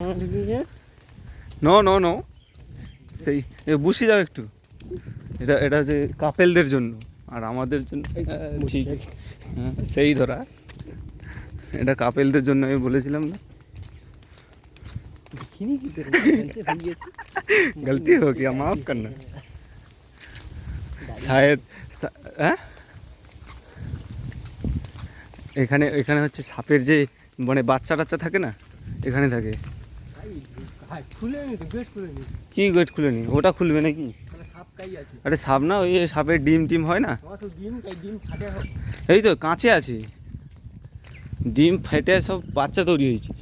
No no no, সেই বসে যাও একটু। এটা হচ্ছে কাপেলদের জন্য, আর আমাদের জন্য ঠিক। হ্যাঁ সেই ধরা, এটা কাপেলদের জন্য আমি বলেছিলাম না। गलती हो गया, माफ करना शायद। হ্যাঁ এখানে এখানে হচ্ছে সাপের যে মানে বাচ্চা টাচ্চা থাকে না, এখানে থাকে। কি গেট খুলেনি? ওটা খুলবে নাকি? আরে সাপ না, ওই সাপের ডিম টিম হয় না, এই তো কাঁচে আছে, ডিম ফেটে সব বাচ্চা তৈরি হয়েছে।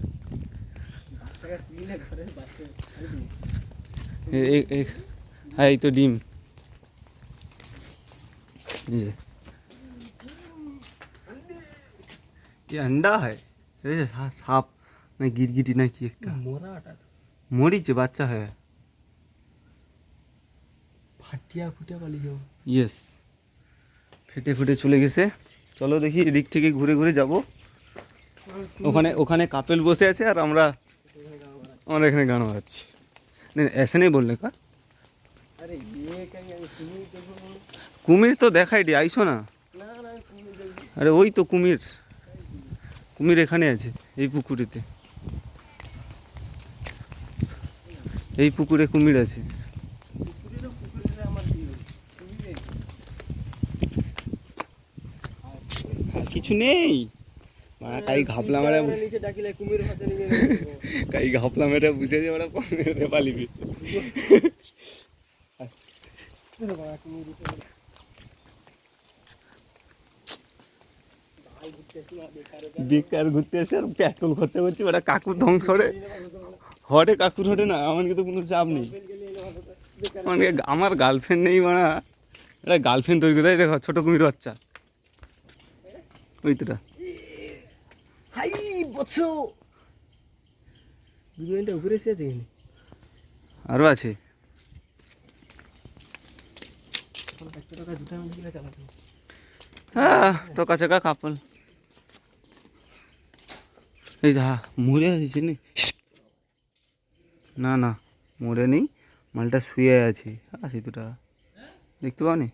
হ্যাঁ এই তো ডিম, ये अंडा है। সাপ না গিরগিটি নাকি একটা মরিচে বাচ্চা হয়। ফাটিয়া ফুটিয়া পালিয়ে যাবো। ইয়েস, ফেটে ফুটে চলে গেছে। চলো দেখি এদিক থেকে ঘুরে ঘুরে যাব। ওখানে ওখানে কাপেল বসে আছে আর আমরা এখানে গান বাজছি। ऐसे नहीं बोलने का। কুমির তো দেখাই দি, আইসো না। আরে ওই তো কুমির, কুমির এখানে আছে এই পুকুরেতে, এই পুকুরে কুমির আছে। কিছু নেই, কাই ঘাপলা মেরা কাই ঘাপলা মেরা বুঝে যে ওরা পালিবি। বেকার ঘুরতে এসে আর পেট্রোল খরচা করছি, ওটা কাকুর ধ্বংস হটে কাকুর হটে না, আমাকে তো কোনো চাপ নেই। আমাকে আমার গার্লফ্রেন্ড নেই মানা, এটা গার্লফ্রেন্ড তৈরি করে দেখো ছোটো কুমির বাচ্চা ওইটা। আরও আছে। হ্যাঁ টকা চাকা কাপল, এই যা মরে আছে না না মরে নেই, মালটা শুয়ে আছে। আছে দুটা দেখতে পাওনি?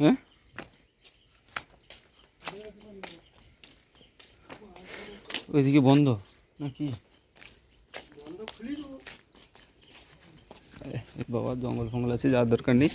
হ্যাঁ ওইদিকে বন্ধ নাকি? বাবা জঙ্গল ফঙ্গল আছে, যাওয়ার দরকার নেই।